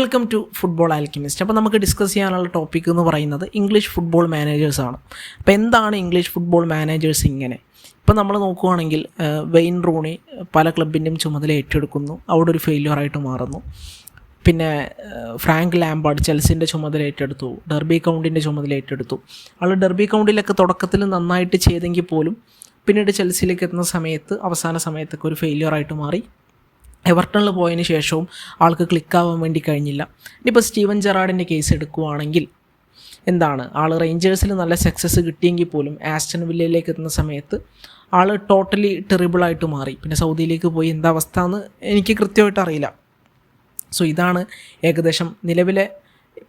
Welcome to football alchemist. അപ്പോൾ നമുക്ക് discuss ചെയ്യാനുള്ള ടോപ്പിക് എന്ന് പറയുന്നത് ഇംഗ്ലീഷ് ഫുട്ബോൾ മാനേജേഴ്സാണ്. അപ്പോൾ എന്താണ് ഇംഗ്ലീഷ് ഫുട്ബോൾ മാനേജേഴ്സ്? ഇങ്ങനെ ഇപ്പോൾ നമ്മൾ നോക്കുകയാണെങ്കിൽ വെയിൻ റൂണി പല ക്ലബിൻ്റെയും ചുമതല ഏറ്റെടുക്കുന്നു, അവിടെ ഒരു ഫെയിലിയറായിട്ട് മാറുന്നു. പിന്നെ ഫ്രാങ്ക് ലാംപാർഡ് ചെൽസിൻ്റെ ചുമതല ഏറ്റെടുത്തു, ഡെർബി കൗണ്ടിൻ്റെ ചുമതല ഏറ്റെടുത്തു. ആൾ ഡെർബി കൗണ്ടിലൊക്കെ തുടക്കത്തിൽ നന്നായിട്ട് ചെയ്തെങ്കിൽ പോലും പിന്നീട് ചെൽസിയിലേക്ക് എത്തുന്ന സമയത്ത് അവസാന സമയത്തൊക്കെ ഒരു ഫെയിലിയറായിട്ട് മാറി. എവർട്ടണിൽ പോയതിന് ശേഷവും ആൾക്ക് ക്ലിക്കാവാൻ വേണ്ടി കഴിഞ്ഞില്ല. ഇനിയിപ്പോൾ സ്റ്റീവൻ ജെറാർഡിൻ്റെ കേസ് എടുക്കുകയാണെങ്കിൽ എന്താണ്, ആൾ റേഞ്ചേഴ്സിൽ നല്ല സക്സസ് കിട്ടിയെങ്കിൽ പോലും ആസ്റ്റൺ വില്ലയിലേക്ക് എത്തുന്ന സമയത്ത് ആൾ ടോട്ടലി ടെറിബിളായിട്ട് മാറി. പിന്നെ സൗദിയിലേക്ക് പോയി എന്താ അവസ്ഥ എന്ന് എനിക്ക് കൃത്യമായിട്ട് അറിയില്ല. സോ ഇതാണ് ഏകദേശം നിലവിലെ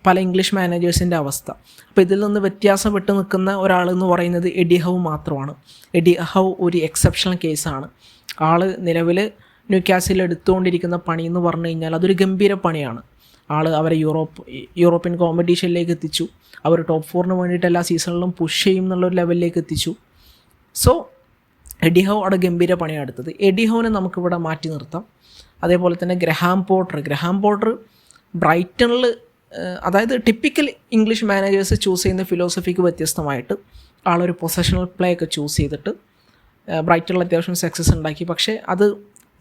പല ഇംഗ്ലീഷ് മാനേജേഴ്സിൻ്റെ അവസ്ഥ. അപ്പോൾ ഇതിൽ നിന്ന് വ്യത്യാസപ്പെട്ട് നിൽക്കുന്ന ഒരാളെന്ന് പറയുന്നത് എഡി ഹൗ മാത്രമാണ്. എഡി ഹൗ ഒരു എക്സെപ്ഷണൽ കേസാണ്. ആൾ നിലവിൽ ന്യൂകാസിൽ എടുത്തുകൊണ്ടിരിക്കുന്ന പണി എന്ന് പറഞ്ഞു കഴിഞ്ഞാൽ അതൊരു ഗംഭീര പണിയാണ്. ആൾ അവരെ യൂറോപ്യൻ കോമ്പറ്റീഷനിലേക്ക് എത്തിച്ചു. അവർ ടോപ്പ് 4 വേണ്ടിയിട്ട് എല്ലാ സീസണിലും പുഷ് ചെയ്യും എന്നുള്ളൊരു ലെവലിലേക്ക് എത്തിച്ചു. സോ എഡി ഹൗ അവിടെ ഗംഭീര പണിയാണ് എടുത്തത്. എഡി ഹൗവിനെ നമുക്കിവിടെ മാറ്റി നിർത്താം. അതേപോലെ തന്നെ ഗ്രഹാം പോട്ടർ ബ്രൈറ്റണിൽ, അതായത് ടിപ്പിക്കൽ ഇംഗ്ലീഷ് മാനേജേഴ്സ് ചൂസ് ചെയ്യുന്ന ഫിലോസഫിക്ക് വ്യത്യസ്തമായിട്ട് ആളൊരു പൊസഷണൽ പ്ലേ ഒക്കെ ചൂസ് ചെയ്തിട്ട് ബ്രൈറ്റണിൽ അത്യാവശ്യം സക്സസ് ഉണ്ടാക്കി. പക്ഷേ അത്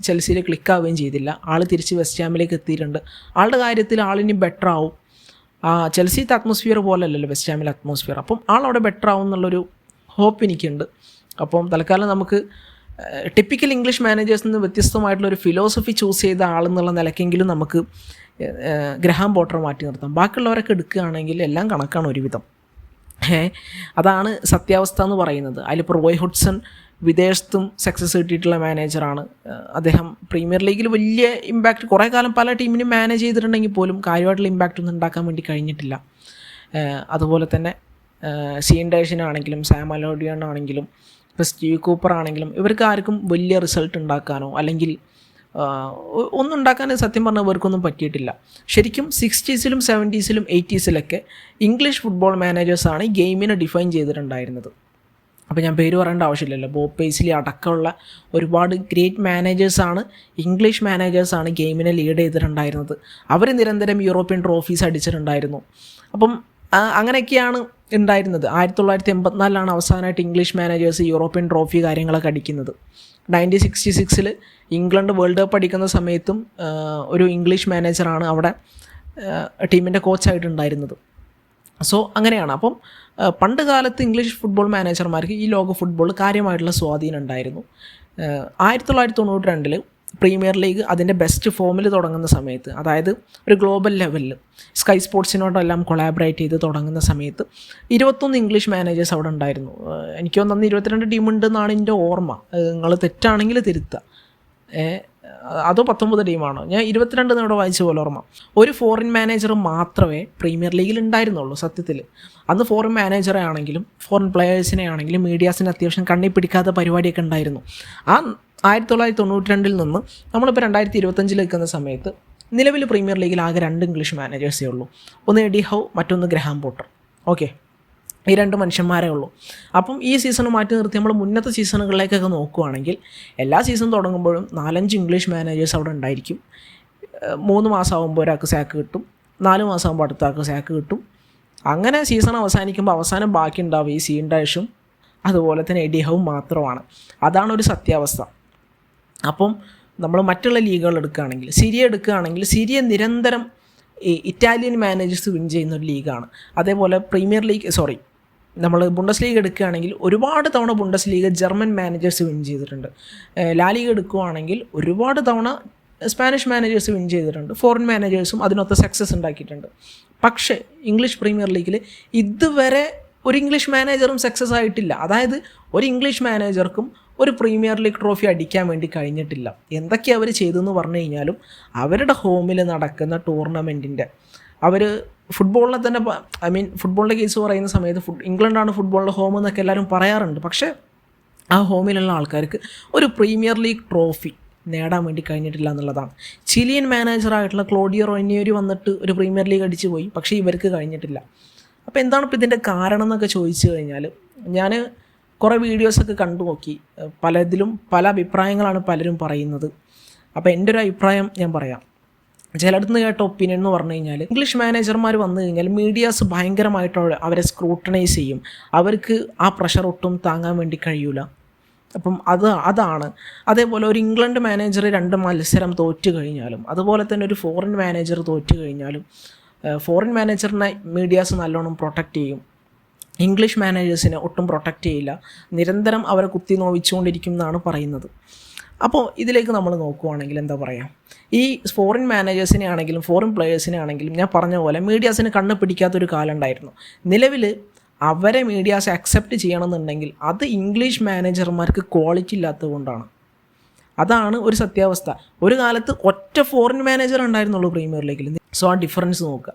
ചെൽസിയിൽ ക്ലിക്കാവുകയും ചെയ്തില്ല. ആൾ തിരിച്ച് വെസ്റ്റ് ഹാമിലേക്ക് എത്തിയിട്ടുണ്ട്. ആളുടെ കാര്യത്തിൽ ആളിനി ബെറ്റർ ആവും. ചെൽസിത്തെ അറ്റ്മോസ്ഫിയർ പോലല്ലല്ലോ വെസ്റ്റ് ഹാമിലെ അറ്റ്മോസ്ഫിയർ. അപ്പം ആളവിടെ ബെറ്റർ ആവും എന്നുള്ളൊരു ഹോപ്പ് എനിക്കുണ്ട്. അപ്പം തൽക്കാലം നമുക്ക് ടിപ്പിക്കൽ ഇംഗ്ലീഷ് മാനേജേഴ്സിൽ നിന്ന് വ്യത്യസ്തമായിട്ടുള്ളൊരു ഫിലോസഫി ചൂസ് ചെയ്ത ആളെന്നുള്ള നിലയ്ക്കെങ്കിലും നമുക്ക് ഗ്രഹാം പോട്ടർ മാറ്റി നിർത്താം. ബാക്കിയുള്ളവരൊക്കെ എടുക്കുകയാണെങ്കിൽ എല്ലാം കണക്കാണ് ഒരുവിധം. അതാണ് സത്യാവസ്ഥ എന്ന് പറയുന്നത്. അതിലിപ്പോൾ റോയ് ഹുഡ്സൺ വിദേശത്തും സക്സസ് കിട്ടിയിട്ടുള്ള മാനേജറാണ്. അദ്ദേഹം പ്രീമിയർ ലീഗിൽ വലിയ ഇമ്പാക്റ്റ് കുറേ കാലം പല ടീമിനും മാനേജ് ചെയ്തിട്ടുണ്ടെങ്കിൽ പോലും കാര്യമായിട്ടുള്ള ഇമ്പാക്റ്റ് ഒന്നും ഉണ്ടാക്കാൻ വേണ്ടി കഴിഞ്ഞിട്ടില്ല. അതുപോലെ തന്നെ സീൻ ഡേഷനാണെങ്കിലും സാം അലോഡിയാണെങ്കിലും ഇപ്പോൾ സ്റ്റീവ് കൂപ്പർ ആണെങ്കിലും ഇവർക്ക് ആർക്കും വലിയ റിസൾട്ട് ഉണ്ടാക്കാനോ അല്ലെങ്കിൽ ഒന്നും ഉണ്ടാക്കാൻ സത്യം പറഞ്ഞാൽ ഇവർക്കൊന്നും പറ്റിയിട്ടില്ല. ശരിക്കും 60s, 70s, 80s English football മാനേജേഴ്സാണ് ഈ ഗെയിമിനെ ഡിഫൈൻ ചെയ്തിട്ടുണ്ടായിരുന്നത്. അപ്പോൾ ഞാൻ പേര് പറയേണ്ട ആവശ്യമില്ലല്ലോ. ബോബ് പേസ്ലി അടക്കമുള്ള ഒരുപാട് ഗ്രേറ്റ് മാനേജേഴ്സാണ്, ഇംഗ്ലീഷ് മാനേജേഴ്സാണ് ഗെയിമിനെ ലീഡ് ചെയ്തിട്ടുണ്ടായിരുന്നത്. അവർ നിരന്തരം യൂറോപ്യൻ ട്രോഫീസ് അടിച്ചിട്ടുണ്ടായിരുന്നു. അപ്പം അങ്ങനെയൊക്കെയാണ് ഉണ്ടായിരുന്നത്. 1984 അവസാനമായിട്ട് ഇംഗ്ലീഷ് മാനേജേഴ്സ് യൂറോപ്യൻ ട്രോഫി കാര്യങ്ങളൊക്കെ അടിക്കുന്നത്. 1966 ഇംഗ്ലണ്ട് വേൾഡ് കപ്പ് അടിക്കുന്ന സമയത്തും ഒരു ഇംഗ്ലീഷ് മാനേജറാണ് അവിടെ ടീമിൻ്റെ കോച്ചായിട്ടുണ്ടായിരുന്നത്. സോ അങ്ങനെയാണ്. അപ്പം പണ്ട് കാലത്ത് ഇംഗ്ലീഷ് ഫുട്ബോൾ മാനേജർമാർക്ക് ഈ ലോക ഫുട്ബോൾ കാര്യമായിട്ടുള്ള സ്വാധീനം ഉണ്ടായിരുന്നു. 1992 പ്രീമിയർ ലീഗ് അതിൻ്റെ ബെസ്റ്റ് ഫോമിൽ തുടങ്ങുന്ന സമയത്ത്, അതായത് ഒരു ഗ്ലോബൽ ലെവലിൽ സ്കൈ സ്പോർട്സിനോടെല്ലാം കൊളാബറേറ്റ് ചെയ്ത് തുടങ്ങുന്ന സമയത്ത് 21 ഇംഗ്ലീഷ് മാനേജേഴ്സ് അവിടെ ഉണ്ടായിരുന്നു. എനിക്ക് തോന്നുന്നു 22 ടീമുണ്ടെന്നാണ് എൻ്റെ ഓർമ്മ. നിങ്ങൾ തെറ്റാണെങ്കിൽ തിരുത്തുക. അതോ 19 ടീമാണോ? ഞാൻ 22 ഇവിടെ വായിച്ച പോലെ ഓർമ്മ. ഒരു ഫോറിൻ മാനേജർ മാത്രമേ പ്രീമിയർ ലീഗിൽ ഉണ്ടായിരുന്നുള്ളൂ സത്യത്തിൽ. അന്ന് ഫോറിൻ മാനേജറെ ആണെങ്കിലും ഫോറിൻ പ്ലെയേഴ്സിനെ ആണെങ്കിലും മീഡിയാസിന് അത്യാവശ്യം കണ്ണി പിടിക്കാത്ത പരിപാടിയൊക്കെ ഉണ്ടായിരുന്നു. ആ 1992 നിന്ന് നമ്മളിപ്പോൾ 2025 എത്തുന്ന സമയത്ത് നിലവിൽ പ്രീമിയർ ലീഗിൽ ആകെ 2 ഇംഗ്ലീഷ് മാനേജേഴ്സേ ഉള്ളൂ. ഒന്ന് എഡി ഹൗ, മറ്റൊന്ന് ഗ്രഹാം പോട്ടർ. ഓക്കെ, ഈ 2 മനുഷ്യന്മാരേ ഉള്ളൂ. അപ്പം ഈ സീസൺ മാറ്റി നിർത്തി നമ്മൾ മുന്നത്തെ സീസണുകളിലേക്കൊക്കെ നോക്കുകയാണെങ്കിൽ എല്ലാ സീസൺ തുടങ്ങുമ്പോഴും 4-5 ഇംഗ്ലീഷ് മാനേജേഴ്സ് അവിടെ ഉണ്ടായിരിക്കും. 3 മാസമാകുമ്പോൾ ഒരാൾക്ക് സാക്ക് കിട്ടും, 4 മാസമാകുമ്പോൾ അടുത്ത ആൾക്ക് സാക്ക് കിട്ടും. അങ്ങനെ സീസൺ അവസാനിക്കുമ്പോൾ അവസാനം ബാക്കി ഉണ്ടാവും ഈ സീൻ ഡാഷും അതുപോലെ തന്നെ എഡി ഹൗ മാത്രമാണ്. അതാണ് ഒരു സത്യാവസ്ഥ. അപ്പം നമ്മൾ മറ്റുള്ള ലീഗുകൾ എടുക്കുകയാണെങ്കിൽ, സിരിയ നിരന്തരം ഈ ഇറ്റാലിയൻ മാനേജേഴ്സ് വിൻ ചെയ്യുന്ന ഒരു ലീഗാണ്. അതേപോലെ നമ്മൾ ബുണ്ടസ് ലീഗ് എടുക്കുകയാണെങ്കിൽ ഒരുപാട് തവണ ബുണ്ടസ് ലീഗ് ജർമ്മൻ മാനേജേഴ്സ് വിൻ ചെയ്തിട്ടുണ്ട്. ലാ ലീഗ് എടുക്കുകയാണെങ്കിൽ ഒരുപാട് തവണ സ്പാനിഷ് മാനേജേഴ്സ് വിൻ ചെയ്തിട്ടുണ്ട്. ഫോറിൻ മാനേജേഴ്സും അതിനൊത്ത സക്സസ് ഉണ്ടാക്കിയിട്ടുണ്ട്. പക്ഷേ ഇംഗ്ലീഷ് പ്രീമിയർ ലീഗിൽ ഇതുവരെ ഒരു ഇംഗ്ലീഷ് മാനേജറും സക്സസ് ആയിട്ടില്ല. അതായത് ഒരു ഇംഗ്ലീഷ് മാനേജർക്കും ഒരു പ്രീമിയർ ലീഗ് ട്രോഫി അടിക്കാൻ വേണ്ടി കഴിഞ്ഞിട്ടില്ല. എന്തൊക്കെ അവർ ചെയ്തെന്ന് പറഞ്ഞു കഴിഞ്ഞാലും അവരുടെ ഹോമിൽ നടക്കുന്ന ടൂർണമെൻറ്റിൻ്റെ അവർ ഫുട്ബോളിനെ തന്നെ ഫുട്ബോളിൻ്റെ കേസ് പറയുന്ന സമയത്ത് ഇംഗ്ലണ്ടാണ് ഫുട്ബോളിൻ്റെ ഹോം എന്നൊക്കെ എല്ലാവരും പറയാറുണ്ട്. പക്ഷേ ആ ഹോമിലുള്ള ആൾക്കാർക്ക് ഒരു പ്രീമിയർ ലീഗ് ട്രോഫി നേടാൻ വേണ്ടി കഴിഞ്ഞിട്ടില്ല എന്നുള്ളതാണ്. ചിലിയൻ മാനേജറായിട്ടുള്ള ക്ലോഡിയോ റോനിയേരി വന്നിട്ട് ഒരു പ്രീമിയർ ലീഗ് അടിച്ചു പോയി, പക്ഷേ ഇവർക്ക് കഴിഞ്ഞിട്ടില്ല. അപ്പോൾ എന്താണ് ഇപ്പോൾ ഇതിൻ്റെ കാരണം എന്നൊക്കെ ചോദിച്ചു കഴിഞ്ഞാൽ, ഞാൻ കുറേ വീഡിയോസൊക്കെ കണ്ടു നോക്കി. പലതിലും പല അഭിപ്രായങ്ങളാണ് പലരും പറയുന്നത്. അപ്പോൾ എൻ്റെ ഒരു അഭിപ്രായം ഞാൻ പറയാം. ചിലയിടത്ത് നിന്ന് കേട്ട ഒപ്പീനിയൻ എന്ന് പറഞ്ഞു കഴിഞ്ഞാൽ ഇംഗ്ലീഷ് മാനേജർമാർ വന്നു കഴിഞ്ഞാൽ മീഡിയാസ് ഭയങ്കരമായിട്ട് അവരെ സ്ക്രൂട്ടനൈസ് ചെയ്യും, അവർക്ക് ആ പ്രഷർ ഒട്ടും താങ്ങാൻ വേണ്ടി കഴിയൂല. അപ്പം അതാണ്. അതേപോലെ ഒരു ഇംഗ്ലണ്ട് മാനേജർ 2 മത്സരം തോറ്റു കഴിഞ്ഞാലും, അതുപോലെ തന്നെ ഒരു ഫോറിൻ മാനേജർ തോറ്റു കഴിഞ്ഞാലും ഫോറിൻ മാനേജറിനെ മീഡിയാസ് നല്ലോണം പ്രൊട്ടക്റ്റ് ചെയ്യും, ഇംഗ്ലീഷ് മാനേജേഴ്സിനെ ഒട്ടും പ്രൊട്ടക്റ്റ് ചെയ്യില്ല, നിരന്തരം അവരെ കുത്തി നോവിച്ചുകൊണ്ടിരിക്കും എന്നാണ് പറയുന്നത്. അപ്പോൾ ഇതിലേക്ക് നമ്മൾ നോക്കുവാണെങ്കിൽ എന്താ പറയുക, ഈ ഫോറിൻ മാനേജേഴ്സിനെ ആണെങ്കിലും ഫോറിൻ പ്ലെയേഴ്സിനെ ആണെങ്കിലും ഞാൻ പറഞ്ഞ പോലെ മീഡിയാസിന് കണ്ണ് പിടിക്കാത്തൊരു കാലം ഉണ്ടായിരുന്നു. നിലവിൽ അവരെ മീഡിയാസ് അക്സെപ്റ്റ് ചെയ്യണമെന്നുണ്ടെങ്കിൽ അത് ഇംഗ്ലീഷ് മാനേജർമാർക്ക് ക്വാളിറ്റി ഇല്ലാത്തത് കൊണ്ടാണ്. അതാണ് ഒരു സത്യാവസ്ഥ. ഒരു കാലത്ത് ഒറ്റ ഫോറിൻ മാനേജർ ഉണ്ടായിരുന്നുള്ളൂ പ്രീമിയർ ലീഗിൽ. സോ ആ ഡിഫറൻസ് നോക്കുക.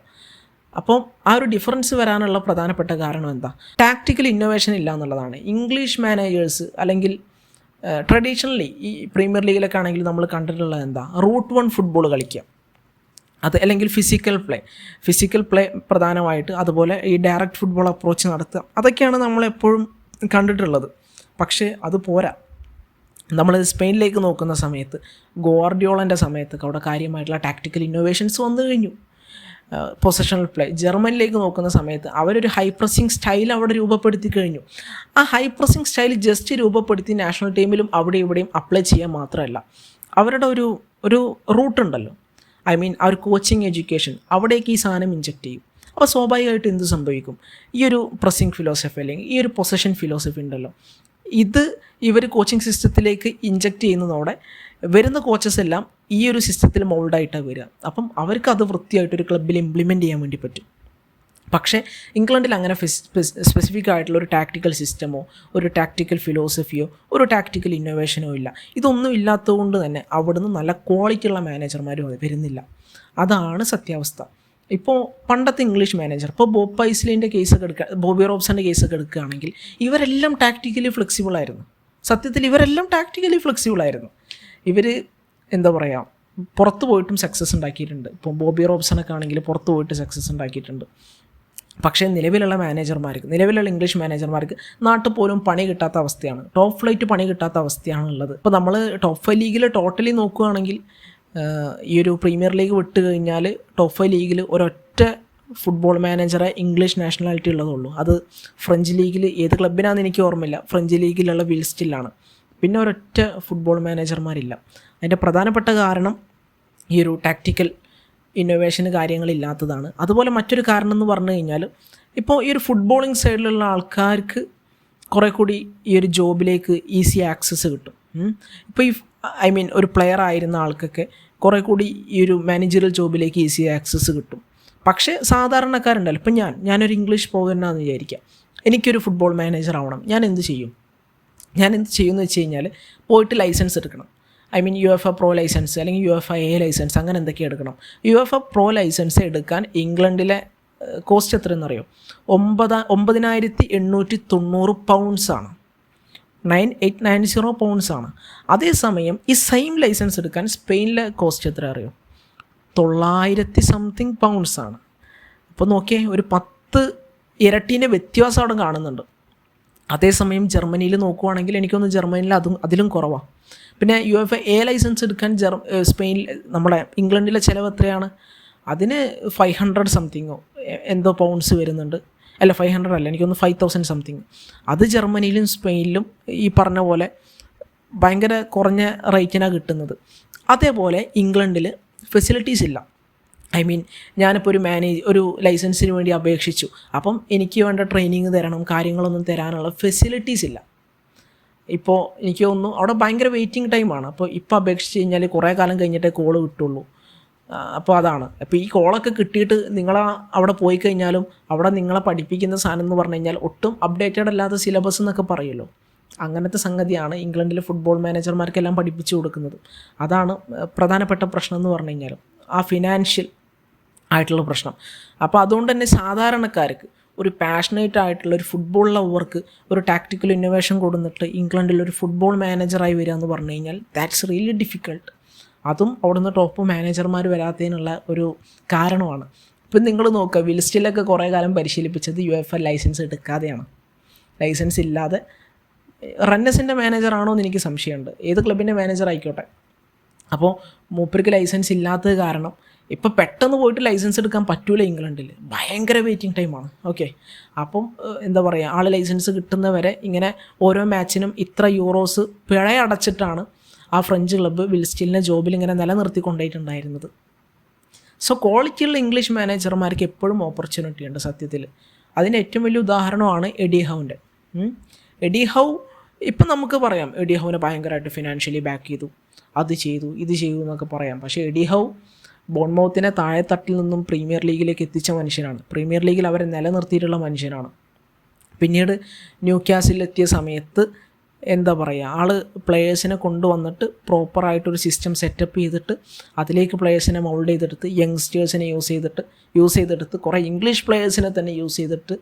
അപ്പോൾ ആ ഒരു ഡിഫറൻസ് വരാനുള്ള പ്രധാനപ്പെട്ട കാരണം എന്താ? ടാക്റ്റിക്കൽ ഇന്നോവേഷൻ ഇല്ല എന്നുള്ളതാണ്. ഇംഗ്ലീഷ് മാനേജേഴ്സ് അല്ലെങ്കിൽ ട്രഡീഷണലി ഈ പ്രീമിയർ ലീഗിലൊക്കെ ആണെങ്കിൽ നമ്മൾ കണ്ടിട്ടുള്ളത് എന്താ, റൂട്ട് 1 ഫുട്ബോൾ കളിക്കുക, അത് അല്ലെങ്കിൽ ഫിസിക്കൽ പ്ലേ പ്രധാനമായിട്ട്, അതുപോലെ ഈ ഡയറക്റ്റ് ഫുട്ബോൾ അപ്രോച്ച് നടത്തുക, അതൊക്കെയാണ് നമ്മളെപ്പോഴും കണ്ടിട്ടുള്ളത്. പക്ഷേ അത് പോരാ. നമ്മൾ സ്പെയിനിലേക്ക് നോക്കുന്ന സമയത്ത് ഗോർഡിയോളൻ്റെ സമയത്തൊക്കെ അവിടെ കാര്യമായിട്ടുള്ള ടാക്റ്റിക്കൽ ഇന്നോവേഷൻസ് വന്നു കഴിഞ്ഞു. പൊസഷണൽ പ്ലേ. ജർമ്മനിലേക്ക് നോക്കുന്ന സമയത്ത് അവരൊരു ഹൈ പ്രസ്സിങ് സ്റ്റൈൽ അവിടെ രൂപപ്പെടുത്തി കഴിഞ്ഞു. ആ ഹൈ പ്രസ്സിങ് സ്റ്റൈൽ ജസ്റ്റ് രൂപപ്പെടുത്തി നാഷണൽ ടീമിലും അവിടെ ഇവിടെയും അപ്ലൈ ചെയ്യാൻ മാത്രമല്ല, അവരുടെ ഒരു റൂട്ടുണ്ടല്ലോ, ഐ മീൻ ആ ഒരു കോച്ചിങ് എഡ്യൂക്കേഷൻ, അവിടേക്ക് ഈ സാധനം ഇൻജെക്റ്റ് ചെയ്യും. അപ്പോൾ സ്വാഭാവികമായിട്ട് എന്ത് സംഭവിക്കും? ഈ ഒരു പ്രസ്സിങ് ഫിലോസഫി അല്ലെങ്കിൽ ഈ ഒരു പൊസഷൻ ഫിലോസഫി ഉണ്ടല്ലോ, ഇത് ഇവർ കോച്ചിങ് സിസ്റ്റത്തിലേക്ക് ഇൻജെക്റ്റ് ചെയ്യുന്നതോടെ വരുന്ന കോച്ചസ് എല്ലാം ഈ ഒരു സിസ്റ്റത്തിൽ മോൾഡായിട്ടാണ് വരിക. അപ്പം അവർക്ക് അത് വൃത്തിയായിട്ടൊരു ക്ലബ്ബിൽ ഇംപ്ലിമെൻറ്റ് ചെയ്യാൻ വേണ്ടി പറ്റും. പക്ഷേ ഇംഗ്ലണ്ടിൽ അങ്ങനെ സ്പെസിഫിക് ആയിട്ടുള്ള ഒരു ടാക്റ്റിക്കൽ സിസ്റ്റമോ ഒരു ടാക്റ്റിക്കൽ ഫിലോസഫിയോ ഒരു ടാക്റ്റിക്കൽ ഇന്നോവേഷനോ ഇല്ല. ഇതൊന്നും ഇല്ലാത്തതുകൊണ്ട് തന്നെ അവിടുന്ന് നല്ല ക്വാളിറ്റിയുള്ള മാനേജർമാരും വരുന്നില്ല. അതാണ് സത്യാവസ്ഥ. ഇപ്പോൾ പണ്ടത്തെ ഇംഗ്ലീഷ് മാനേജർ, ഇപ്പോൾ ബോബ് പൈസ്ലിൻ്റെ കേസൊക്കെ ബോബി റോബ്സൻ്റെ കേസൊക്കെ എടുക്കുകയാണെങ്കിൽ ഇവരെല്ലാം ടാക്റ്റിക്കലി ഫ്ലെക്സിബിളായിരുന്നു. സത്യത്തിൽ ഇവരെല്ലാം ടാക്റ്റിക്കലി ഫ്ലെക്സിബിളായിരുന്നു. ഇവർ എന്താ പറയുക, പുറത്ത് പോയിട്ടും സക്സസ് ഉണ്ടാക്കിയിട്ടുണ്ട്. ഇപ്പോൾ ബോബി റോബ്സണൊക്കെ ആണെങ്കിൽ പുറത്ത് പോയിട്ട് സക്സസ് ഉണ്ടാക്കിയിട്ടുണ്ട്. പക്ഷേ നിലവിലുള്ള ഇംഗ്ലീഷ് മാനേജർമാർക്ക് നാട്ടിൽ പോലും പണി കിട്ടാത്ത അവസ്ഥയാണ്. ടോപ്പ് ഫ്ലൈറ്റ് പണി കിട്ടാത്ത അവസ്ഥയാണുള്ളത്. ഇപ്പോൾ നമ്മൾ ടോപ്പ് 5 ലീഗിൽ ടോട്ടലി നോക്കുകയാണെങ്കിൽ ഈ ഒരു പ്രീമിയർ ലീഗ് വിട്ട് കഴിഞ്ഞാൽ ടോപ്പ് 5 ലീഗിൽ ഒരൊറ്റ ഫുട്ബോൾ മാനേജറെ ഇംഗ്ലീഷ് നാഷണാലിറ്റി ഉള്ളതുള്ളൂ. അത് ഫ്രഞ്ച് ലീഗിൽ ഏത് ക്ലബിനാണെന്ന് എനിക്ക് ഓർമ്മയില്ല. ഫ്രഞ്ച് ലീഗിലുള്ള വിൽസ്റ്റിലാണ്. പിന്നെ ഒരൊറ്റ ഫുട്ബോൾ മാനേജർമാരില്ല. അതിൻ്റെ പ്രധാനപ്പെട്ട കാരണം ഈ ഒരു ടാക്റ്റിക്കൽ ഇന്നോവേഷന് കാര്യങ്ങളില്ലാത്തതാണ്. അതുപോലെ മറ്റൊരു കാരണം എന്ന് പറഞ്ഞു കഴിഞ്ഞാൽ ഇപ്പോൾ ഈ ഒരു ഫുട്ബോളിങ് സൈഡിലുള്ള ആൾക്കാർക്ക് കുറേ കൂടി ഈ ഒരു ജോബിലേക്ക് ഈസി ആക്സസ് കിട്ടും. ഇപ്പോൾ ഒരു പ്ലെയർ ആയിരുന്ന ആൾക്കൊക്കെ കുറേ കൂടി ഈ ഒരു മാനേജറൽ ജോബിലേക്ക് ഈസി ആക്സസ് കിട്ടും. പക്ഷേ സാധാരണക്കാരുണ്ടല്ലോ, ഇപ്പം ഞാനൊരു ഇംഗ്ലീഷ് പൗരനാണെന്ന് വിചാരിക്കാം, എനിക്കൊരു ഫുട്ബോൾ മാനേജർ ആവണം. ഞാൻ എന്ത് ചെയ്യുമെന്ന് വെച്ച് കഴിഞ്ഞാൽ പോയിട്ട് ലൈസൻസ് എടുക്കണം. UEFA പ്രോ ലൈസൻസ് അല്ലെങ്കിൽ UEFA A ലൈസൻസ്, അങ്ങനെ എന്തൊക്കെ എടുക്കണം. UEFA പ്രോ ലൈസൻസ് എടുക്കാൻ ഇംഗ്ലണ്ടിലെ കോസ്റ്റ് എത്രയെന്നറിയോ? 9,890 പൗണ്ട്സാണ്. 9,890 പൗണ്ട്സാണ്. അതേസമയം ഈ സെയിം ലൈസൻസ് എടുക്കാൻ സ്പെയിനിലെ കോസ്റ്റ് എത്ര അറിയോ? 900 സംതിങ് പൗണ്ട്സാണ്. അപ്പോൾ നോക്കിയേ, ഒരു 10 ഇരട്ടീൻ്റെ വ്യത്യാസം അവിടെ കാണുന്നുണ്ട്. അതേസമയം ജർമ്മനിയിൽ നോക്കുവാണെങ്കിൽ എനിക്കൊന്ന് ജർമ്മനിയിൽ അതിലും കുറവാണ്. പിന്നെ UEFA A ലൈസൻസ് എടുക്കാൻ സ്പെയിനിൽ നമ്മുടെ ഇംഗ്ലണ്ടിലെ ചിലവ് എത്രയാണ്? അതിന് 500 സംതിങ്ങോ എന്തോ പൗണ്ട്സ് വരുന്നുണ്ട്. അല്ല 500 അല്ല, എനിക്കൊന്ന് 5,000 സംതിങ്. അത് ജർമ്മനിയിലും സ്പെയിനിലും ഈ പറഞ്ഞ പോലെ ഭയങ്കര കുറഞ്ഞ റേറ്റിനാണ് കിട്ടുന്നത്. അതേപോലെ ഇംഗ്ലണ്ടിൽ ഫെസിലിറ്റീസ് ഇല്ല. ഞാനിപ്പോൾ ഒരു ലൈസൻസിന് വേണ്ടി അപേക്ഷിച്ചു, അപ്പം എനിക്ക് വേണ്ട ട്രെയിനിങ് തരണം, കാര്യങ്ങളൊന്നും തരാനുള്ള ഫെസിലിറ്റീസ് ഇല്ല. ഇപ്പോൾ എനിക്ക് തോന്നുന്നു അവിടെ ഭയങ്കര വെയിറ്റിംഗ് ടൈമാണ്. അപ്പോൾ ഇപ്പോൾ അപേക്ഷിച്ച് കഴിഞ്ഞാൽ കുറേ കാലം കഴിഞ്ഞിട്ടേ കോള് കിട്ടുള്ളൂ. അപ്പോൾ അതാണ്. അപ്പോൾ ഈ കോളൊക്കെ കിട്ടിയിട്ട് നിങ്ങൾ അവിടെ പോയി കഴിഞ്ഞാലും അവിടെ നിങ്ങളെ പഠിപ്പിക്കുന്ന സാധനം എന്ന് പറഞ്ഞു കഴിഞ്ഞാൽ ഒട്ടും അപ്ഡേറ്റഡ് അല്ലാത്ത സിലബസ് എന്നൊക്കെ പറയുമല്ലോ, അങ്ങനത്തെ സംഗതിയാണ് ഇംഗ്ലണ്ടിലെ ഫുട്ബോൾ മാനേജർമാർക്കെല്ലാം പഠിപ്പിച്ചു കൊടുക്കുന്നത്. അതാണ് പ്രധാനപ്പെട്ട പ്രശ്നം എന്ന് പറഞ്ഞു കഴിഞ്ഞാൽ, ആ ഫിനാൻഷ്യൽ ആയിട്ടുള്ള പ്രശ്നം. അപ്പോൾ അതുകൊണ്ട് തന്നെ സാധാരണക്കാർക്ക്, ഒരു പാഷനേറ്റ് ആയിട്ടുള്ള ഒരു ഫുട്ബോൾ ലവർക്ക് ഒരു ടാക്റ്റിക്കൽ ഇന്നോവേഷൻ കൊടുത്തിട്ട് ഇംഗ്ലണ്ടിലൊരു ഫുട്ബോൾ മാനേജറായി വരിക എന്ന് പറഞ്ഞു കഴിഞ്ഞാൽ ദാറ്റ്സ് റിയലി ഡിഫിക്കൾട്ട്. അതും അവിടുന്ന് ടോപ്പ് മാനേജർമാർ വരാത്തതിനുള്ള ഒരു കാരണമാണ്. ഇപ്പം നിങ്ങൾ നോക്കുക, വിൽസ്റ്റിലൊക്കെ കുറേ കാലം പരിശീലിപ്പിച്ചത് UEFA ലൈസൻസ് എടുക്കാതെയാണ്. ലൈസൻസ് ഇല്ലാതെ റന്നസിൻ്റെ മാനേജറാണോ എന്ന് എനിക്ക് സംശയമുണ്ട്, ഏത് ക്ലബിൻ്റെ മാനേജർ ആയിക്കോട്ടെ. അപ്പോൾ മൂപ്പർക്ക് ലൈസൻസ് ഇല്ലാത്തത് കാരണം ഇപ്പോൾ പെട്ടെന്ന് പോയിട്ട് ലൈസൻസ് എടുക്കാൻ പറ്റൂല ഇംഗ്ലണ്ടിൽ, ഭയങ്കര വെയിറ്റിംഗ് ടൈമാണ്. ഓക്കെ, അപ്പം എന്താ പറയുക, ആൾ ലൈസൻസ് കിട്ടുന്നവരെ ഇങ്ങനെ ഓരോ മാച്ചിനും ഇത്ര യൂറോസ് പിഴ അടച്ചിട്ടാണ് ആ ഫ്രഞ്ച് ക്ലബ്ബ് വിൽ സ്റ്റിലിനെ ജോബിൽ ഇങ്ങനെ നിലനിർത്തിക്കൊണ്ടേയിട്ടുണ്ടായിരുന്നത്. സോ ക്വാളിറ്റിയുള്ള ഇംഗ്ലീഷ് മാനേജർമാർക്ക് എപ്പോഴും ഓപ്പർച്യൂണിറ്റി ഉണ്ട് സത്യത്തിൽ. അതിന് ഏറ്റവും വലിയ ഉദാഹരണമാണ് എഡി ഹൗവിൻ്റെ. എഡി ഹൗ ഇപ്പം നമുക്ക് പറയാം എഡി ഹൗവിനെ ഭയങ്കരമായിട്ട് ഫിനാൻഷ്യലി ബാക്ക് ചെയ്തു, അത് ചെയ്തു ഇത് ചെയ്തു എന്നൊക്കെ പറയാം. പക്ഷേ എഡി ഹൗ ബോൺമൗത്തിനെ താഴെത്തട്ടിൽ നിന്നും പ്രീമിയർ ലീഗിലേക്ക് എത്തിച്ച മനുഷ്യനാണ്. പ്രീമിയർ ലീഗിൽ അവരെ നിലനിർത്തിയിട്ടുള്ള മനുഷ്യനാണ്. പിന്നീട് ന്യൂ ക്യാസിലെത്തിയ സമയത്ത് എന്താ പറയുക, ആൾ പ്ലെയേഴ്സിനെ കൊണ്ടുവന്നിട്ട് പ്രോപ്പറായിട്ടൊരു സിസ്റ്റം സെറ്റപ്പ് ചെയ്തിട്ട് അതിലേക്ക് പ്ലെയേഴ്സിനെ മൗൾഡ് ചെയ്തെടുത്ത് യങ്സ്റ്റേഴ്സിനെ യൂസ് ചെയ്തെടുത്ത് കുറേ ഇംഗ്ലീഷ് പ്ലെയേഴ്സിനെ തന്നെ യൂസ് ചെയ്തിട്ട്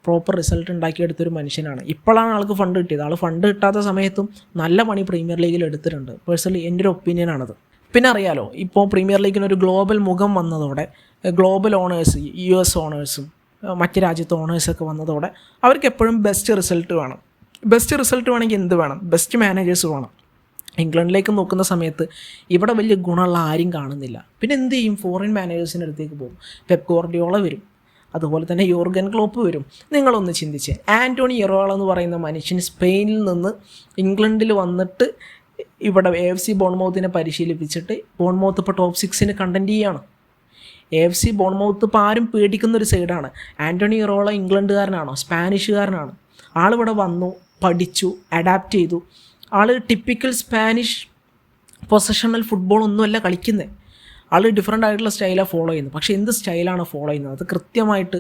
പ്രോപ്പർ റിസൾട്ട് ഉണ്ടാക്കിയെടുത്തൊരു മനുഷ്യനാണ്. ഇപ്പോഴാണ് ആൾക്ക് ഫണ്ട് കിട്ടിയത്. ആൾ ഫണ്ട് കിട്ടാത്ത സമയത്തും നല്ല പണി പ്രീമിയർ ലീഗിൽ എടുത്തിട്ടുണ്ട്. പേഴ്സണലി എൻ്റെ ഒരു ഒപ്പീനിയനാണത്. പിന്നെ അറിയാലോ, ഇപ്പോൾ പ്രീമിയർ ലീഗിനൊരു ഗ്ലോബൽ മുഖം വന്നതോടെ ഗ്ലോബൽ ഓണേഴ്സ്, US ഓണേഴ്സും മറ്റ് രാജ്യത്തെ ഓണേഴ്സൊക്കെ വന്നതോടെ അവർക്ക് എപ്പോഴും ബെസ്റ്റ് റിസൾട്ട് വേണം. ബെസ്റ്റ് റിസൾട്ട് വേണമെങ്കിൽ എന്ത് വേണം? ബെസ്റ്റ് മാനേജേഴ്സ് വേണം. ഇംഗ്ലണ്ടിലേക്ക് നോക്കുന്ന സമയത്ത് ഇവിടെ വലിയ ഗുണമുള്ള ആരും കാണുന്നില്ല. പിന്നെ എന്ത് ചെയ്യും? ഫോറിൻ മാനേജേഴ്സിൻ്റെ അടുത്തേക്ക് പോകും. പെപ് ഗോർഡിയോള വരും, അതുപോലെ തന്നെ യോർഗൻ ക്ലോപ്പ് വരും. നിങ്ങളൊന്ന് ചിന്തിച്ച്, ആൻ്റോണി ഇറോള എന്ന് പറയുന്ന മനുഷ്യൻ സ്പെയിനിൽ നിന്ന് ഇംഗ്ലണ്ടിൽ വന്നിട്ട് ഇവിടെ AFC ബോൺമൗത്തിനെ പരിശീലിപ്പിച്ചിട്ട് ബോൺമൗത്ത് ഇപ്പോൾ ടോപ്പ് 6 കണ്ടൻറ്റ് ചെയ്യുകയാണ്. AFC ബോൺമൗത്ത് ഇപ്പോൾ ആരും പേടിക്കുന്നൊരു സൈഡാണ്. ആൻ്റോണി ഇറോള ഇംഗ്ലണ്ടുകാരനാണോ? സ്പാനിഷുകാരനാണ്. ആളിവിടെ വന്നു, പഠിച്ചു, അഡാപ്റ്റ് ചെയ്തു. ആൾ ടിപ്പിക്കൽ സ്പാനിഷ് പൊസഷണൽ ഫുട്ബോളൊന്നുമല്ല കളിക്കുന്നത്. ആൾ ഡിഫറെൻ്റ് ആയിട്ടുള്ള സ്റ്റൈലാണ് ഫോളോ ചെയ്യുന്നത്. പക്ഷേ എന്ത് സ്റ്റൈലാണ് ഫോളോ ചെയ്യുന്നത്? അത് കൃത്യമായിട്ട്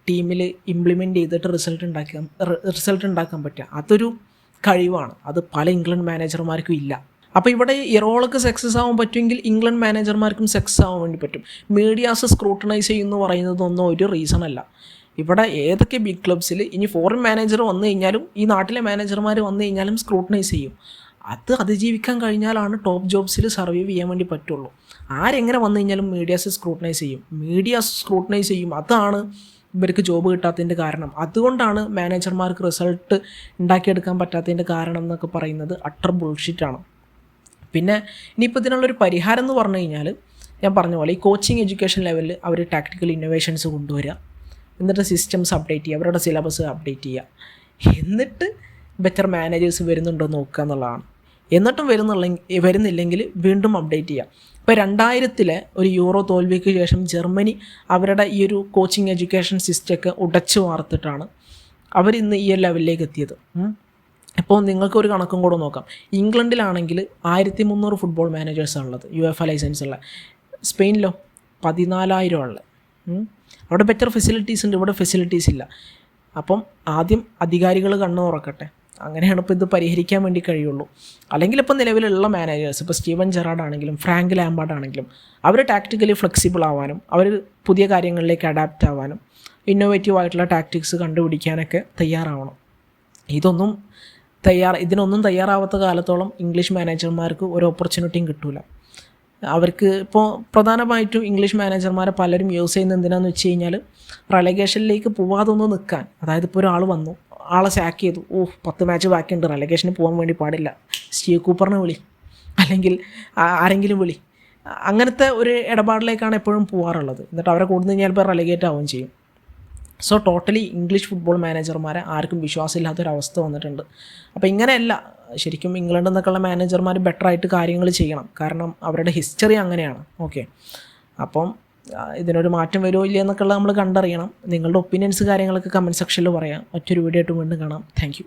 ടീമിൽ ഇംപ്ലിമെൻറ്റ് ചെയ്തിട്ട് റിസൾട്ട് ഉണ്ടാക്കാൻ പറ്റുക, അതൊരു കഴിവാണ്. അത് പല ഇംഗ്ലണ്ട് മാനേജർമാർക്കും ഇല്ല. അപ്പോൾ ഇവിടെ ഇറോളക്ക് സക്സസ് ആവാൻ പറ്റുമെങ്കിൽ ഇംഗ്ലണ്ട് മാനേജർമാർക്കും സക്സസ് ആവാൻ വേണ്ടി പറ്റും. മീഡിയാസ് സ്ക്രൂട്ടനൈസ് ചെയ്യുമെന്ന് പറയുന്നതൊന്നും ഒരു റീസൺ അല്ല. ഇവിടെ ഏതൊക്കെ ബിഗ് ക്ലബ്സിൽ ഇനി ഫോറിൻ മാനേജർ വന്നു കഴിഞ്ഞാലും ഈ നാട്ടിലെ മാനേജർമാർ വന്നു കഴിഞ്ഞാലും സ്ക്രൂട്ടനൈസ് ചെയ്യും. അത് അതിജീവിക്കാൻ കഴിഞ്ഞാലാണ് ടോപ്പ് ജോബ്സിൽ സർവൈവ് ചെയ്യാൻ വേണ്ടി പറ്റുള്ളൂ. ആരെങ്ങനെ വന്നു കഴിഞ്ഞാലും മീഡിയാസ് സ്ക്രൂട്ടനൈസ് ചെയ്യും. അതാണ് ഇവർക്ക് ജോബ് കിട്ടാത്തതിൻ്റെ കാരണം. അതുകൊണ്ടാണ് മാനേജർമാർക്ക് റിസൾട്ട് ഉണ്ടാക്കിയെടുക്കാൻ പറ്റാത്തതിൻ്റെ കാരണം എന്നൊക്കെ പറയുന്നത് അട്ടർ ബുൾഷിറ്റാണ്. പിന്നെ ഇനിയിപ്പോൾ ഇതിനുള്ളൊരു പരിഹാരം എന്ന് പറഞ്ഞു കഴിഞ്ഞാൽ, ഞാൻ പറഞ്ഞ പോലെ ഈ കോച്ചിങ് എഡ്യൂക്കേഷൻ ലെവലിൽ അവർ ടാക്ടിക്കൽ ഇന്നോവേഷൻസ് കൊണ്ടുവരിക, എന്നിട്ട് സിസ്റ്റംസ് അപ്ഡേറ്റ് ചെയ്യുക, അവരുടെ സിലബസ് അപ്ഡേറ്റ് ചെയ്യുക, എന്നിട്ട് ബെറ്റർ മാനേജേഴ്സ് വരുന്നുണ്ടോ നോക്കുക എന്നുള്ളതാണ്. എന്നിട്ടും വരുന്നില്ലെങ്കിൽ വീണ്ടും അപ്ഡേറ്റ് ചെയ്യുക. ഇപ്പോൾ 2000 ഒരു യൂറോ തോൽവിക്ക് ശേഷം ജർമ്മനി അവരുടെ ഈ ഒരു കോച്ചിങ് എഡ്യൂക്കേഷൻ സിസ്റ്റമൊക്കെ ഉടച്ചു വാർത്തിട്ടാണ് അവരിന്ന് ഈ ലെവലിലേക്ക് എത്തിയത്. ഇപ്പോൾ നിങ്ങൾക്കൊരു കണക്കും കൂടെ നോക്കാം. ഇംഗ്ലണ്ടിലാണെങ്കിൽ 1300 ഫുട്ബോൾ മാനേജേഴ്സാണ് ഉള്ളത്, UEFA ലൈസൻസ് ഉള്ള. സ്പെയിനിലോ 14,000 ഉള്ളത്. അവിടെ ബെറ്റർ ഫെസിലിറ്റീസ് ഉണ്ട്, ഇവിടെ ഫെസിലിറ്റീസ് ഇല്ല. അപ്പം ആദ്യം അധികാരികൾ കണ്ണു തുറക്കട്ടെ. അങ്ങനെയാണ് ഇപ്പോൾ ഇത് പരിഹരിക്കാൻ വേണ്ടി കഴിയുള്ളൂ. അല്ലെങ്കിൽ ഇപ്പോൾ നിലവിലുള്ള മാനേജേഴ്സ്, ഇപ്പോൾ സ്റ്റീവൻ ജെറാർഡ് ആണെങ്കിലും ഫ്രാങ്ക് ലാംബാർഡ് ആണെങ്കിലും, അവർ ടാക്ടിക്കലി ഫ്ലെക്സിബിൾ ആവാനും അവർ പുതിയ കാര്യങ്ങളിലേക്ക് അഡാപ്റ്റ് ആവാനും ഇന്നോവേറ്റീവ് ആയിട്ടുള്ള ടാക്ടിക്സ് കണ്ടുപിടിക്കാനൊക്കെ തയ്യാറാവണം. ഇതിനൊന്നും തയ്യാറാവാത്ത കാലത്തോളം ഇംഗ്ലീഷ് മാനേജർമാർക്ക് ഒരു ഓപ്പർച്യൂണിറ്റിയും കിട്ടില്ല. അവർക്ക് ഇപ്പോൾ പ്രധാനമായിട്ടും ഇംഗ്ലീഷ് മാനേജർമാരെ പലരും യൂസ് ചെയ്യുന്നത് എന്തിനാണെന്ന് വെച്ച് കഴിഞ്ഞാൽ റെലഗേഷനിലേക്ക് പോവാതൊന്ന് നിൽക്കാൻ. അതായത് ഇപ്പോൾ ഒരാൾ വന്നു, ആളെ സാക്ക് ചെയ്തു, 10 മാച്ച് ബാക്കിയുണ്ട്, റെലഗേഷന് പോകാൻ വേണ്ടി പാടില്ല, സ്റ്റീവ് കൂപ്പറിനെ വിളി, അല്ലെങ്കിൽ ആരെങ്കിലും വിളി, അങ്ങനത്തെ ഒരു ഇടപാടിലേക്കാണ് എപ്പോഴും പോകാറുള്ളത്. എന്നിട്ട് അവരെ കൂടുന്നു കഴിഞ്ഞാൽ ഇപ്പോൾ റെലഗേറ്റ് ആവുകയും ചെയ്യും. സോ ടോട്ടലി ഇംഗ്ലീഷ് ഫുട്ബോൾ മാനേജർമാരെ ആർക്കും വിശ്വാസമില്ലാത്തൊരവസ്ഥ വന്നിട്ടുണ്ട്. അപ്പോൾ ഇങ്ങനെയല്ല, ശരിക്കും ഇംഗ്ലണ്ടിൽ നിന്നൊക്കെയുള്ള മാനേജർമാർ ബെറ്ററായിട്ട് കാര്യങ്ങൾ ചെയ്യണം. കാരണം അവരുടെ ഹിസ്റ്ററി അങ്ങനെയാണ്. ഓക്കെ, അപ്പം ഇതിനൊരു മാറ്റം വരുമോ ഇല്ല എന്നൊക്കെയുള്ള നമ്മൾ കണ്ടറിയണം. നിങ്ങളുടെ ഒപ്പീനിയൻസ് കാര്യങ്ങളൊക്കെ കമൻറ്റ് സെക്ഷനിൽ പറയാം. മറ്റൊരു വീഡിയോ ആയിട്ട് വീണ്ടും കാണാം. Thank you.